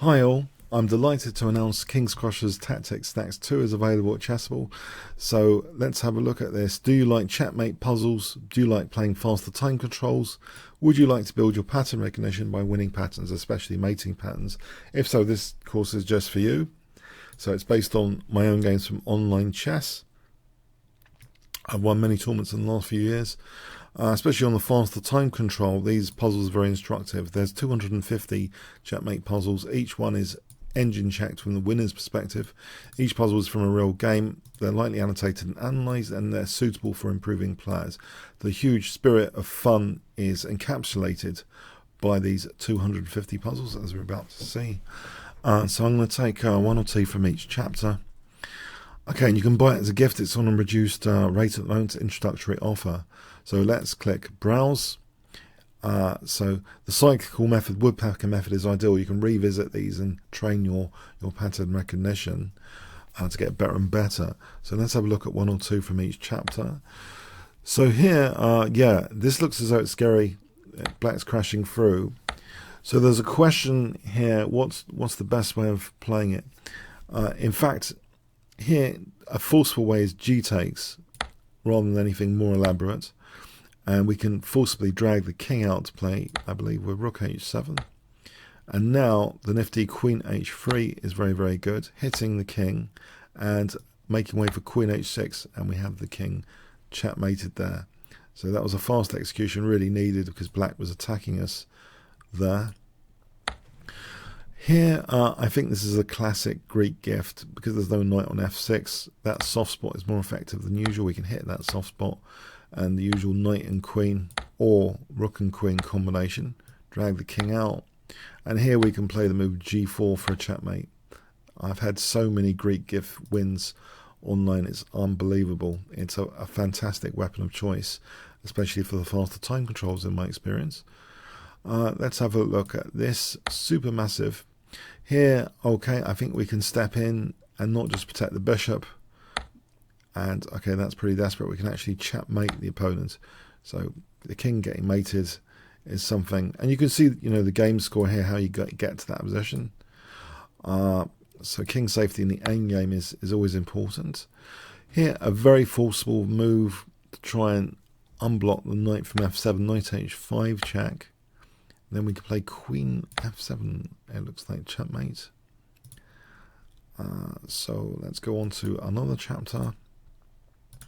Hi all, I'm delighted to announce Kingscrusher's Tactics Stacks 2 is available at Chessable. So let's have a look at this. Do you like checkmate puzzles? Do you like playing faster time controls? Would you like to build your pattern recognition by winning patterns, especially mating patterns? If so, this course is just for you. So it's based on my own games from online chess. I've won many tournaments in the last few years. Especially on the faster time control, these puzzles are very instructive. There's 250 checkmate puzzles. Each one is engine checked from the winner's perspective. Each puzzle is from a real game. They're lightly annotated and analysed, and they're suitable for improving players. The huge spirit of fun is encapsulated by these 250 puzzles, as we're about to see. So I'm going to take one or two from each chapter. Okay, and you can buy it as a gift. It's on a reduced rate at the moment, introductory offer. So let's click Browse. So the cyclical method, woodpecker method, is ideal. You can revisit these and train your pattern recognition to get better and better. So let's have a look at one or two from each chapter. So here, yeah, this looks as though it's scary. Black's crashing through. So there's a question here, what's the best way of playing it? In fact, here, a forceful way is G takes, rather than anything more elaborate. And we can forcibly drag the king out to play, I believe, with rook h7. And now the nifty queen h3 is very, very good, hitting the king and making way for queen h6, and we have the king checkmated there. So that was a fast execution, really needed, because black was attacking us there. Here, I think this is a classic Greek gift. Because there's no knight on f6, that soft spot is more effective than usual. We can hit that soft spot, and the usual knight and queen or rook and queen combination, drag the king out, and here we can play the move g4 for a checkmate. I've had so many Greek gift wins online, it's unbelievable. It's a fantastic weapon of choice, especially for the faster time controls in my experience. Let's have a look at this supermassive. Here, okay, I think we can step in and not just protect the bishop. And okay, that's pretty desperate. We can actually checkmate the opponent. So the king getting mated is something. And you can see, you know, the game score here, how you get to that position. So king safety in the endgame is always important. Here, a very forcible move to try and unblock the knight from f7, knight h5 check. Then we can play queen f7. It looks like checkmate. So let's go on to another chapter.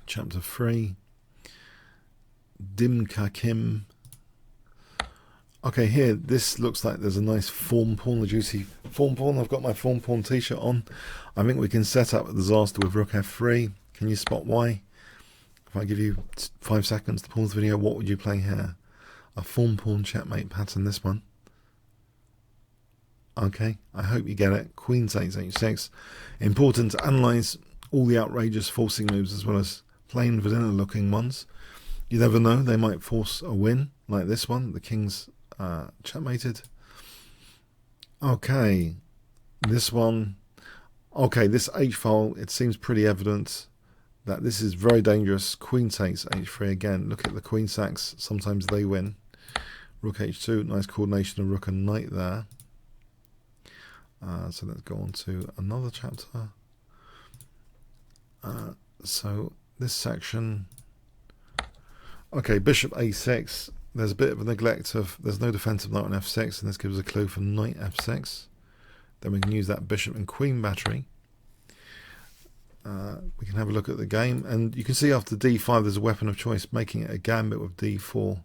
Chapter 3. Dimka Kim. Okay, here, this looks like there's a nice form pawn, the juicy form pawn. I've got my form pawn t-shirt on. I think we can set up a disaster with rook f3. Can you spot why? If I give you 5 seconds to pause the video, what would you play here? A form pawn checkmate pattern, this one. Okay, I hope you get it. Queen takes h6. Important to analyse all the outrageous forcing moves as well as plain vanilla looking ones. You never know, they might force a win, like this one. The king's checkmated. Okay, this one. Okay, this h-file, it seems pretty evident that this is very dangerous. Queen takes h3 again. Look at the queen sacks, sometimes they win. Rook h2, nice coordination of rook and knight there. So let's go on to another chapter. So this section, okay, bishop a6. There's a bit of a neglect of, there's no defensive knight on f6, and this gives a clue for knight f6. Then we can use that bishop and queen battery. We can have a look at the game, and you can see after d5 there's a weapon of choice, making it a gambit with d4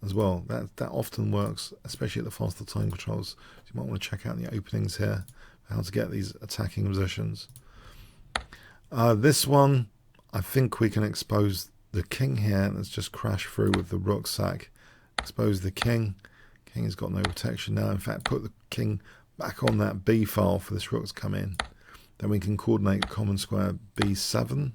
as well. That often works, especially at the faster time controls. So you might want to check out the openings here, how to get these attacking positions. This one, I think we can expose the king here. Let's just crash through with the rook sack. Expose the king. King has got no protection now. In fact, put the king back on that b file for this rook to come in. Then we can coordinate common square b7.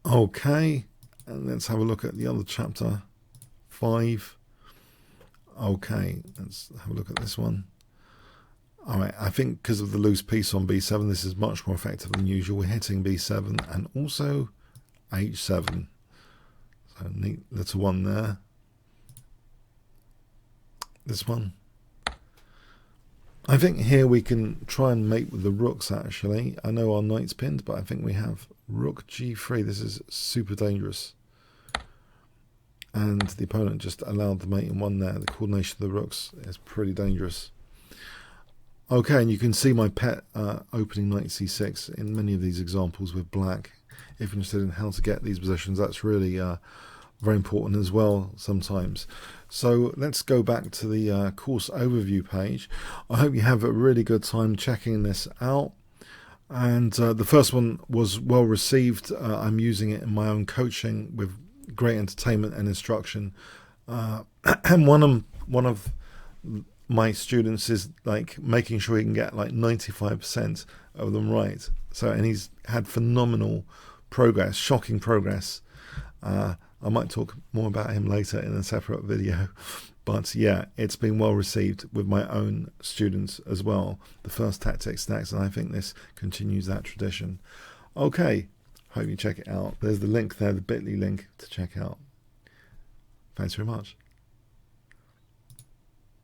Okay, and let's have a look at the other chapter, 5. Okay, let's have a look at this one. Alright, I think because of the loose piece on b7, this is much more effective than usual. We're hitting b7 and also h7. So neat little one there. This one. I think here we can try and mate with the rooks actually. I know our knight's pinned, but I think we have rook g3. This is super dangerous. And the opponent just allowed the mate in one there. The coordination of the rooks is pretty dangerous. Okay, and you can see my pet opening knight c6 in many of these examples with black. If you're interested in how to get these positions, that's really very important as well sometimes. So let's go back to the course overview page. I hope you have a really good time checking this out. And the first one was well received. I'm using it in my own coaching with great entertainment and instruction. And one of my students is like making sure he can get like 95% of them right. So, and he's had phenomenal progress, shocking progress. I might talk more about him later in a separate video, but yeah, it's been well received with my own students as well. The first tactics next, and I think this continues that tradition. Okay, hope you check it out. There's the link there, the bit.ly link to check out. Thanks very much.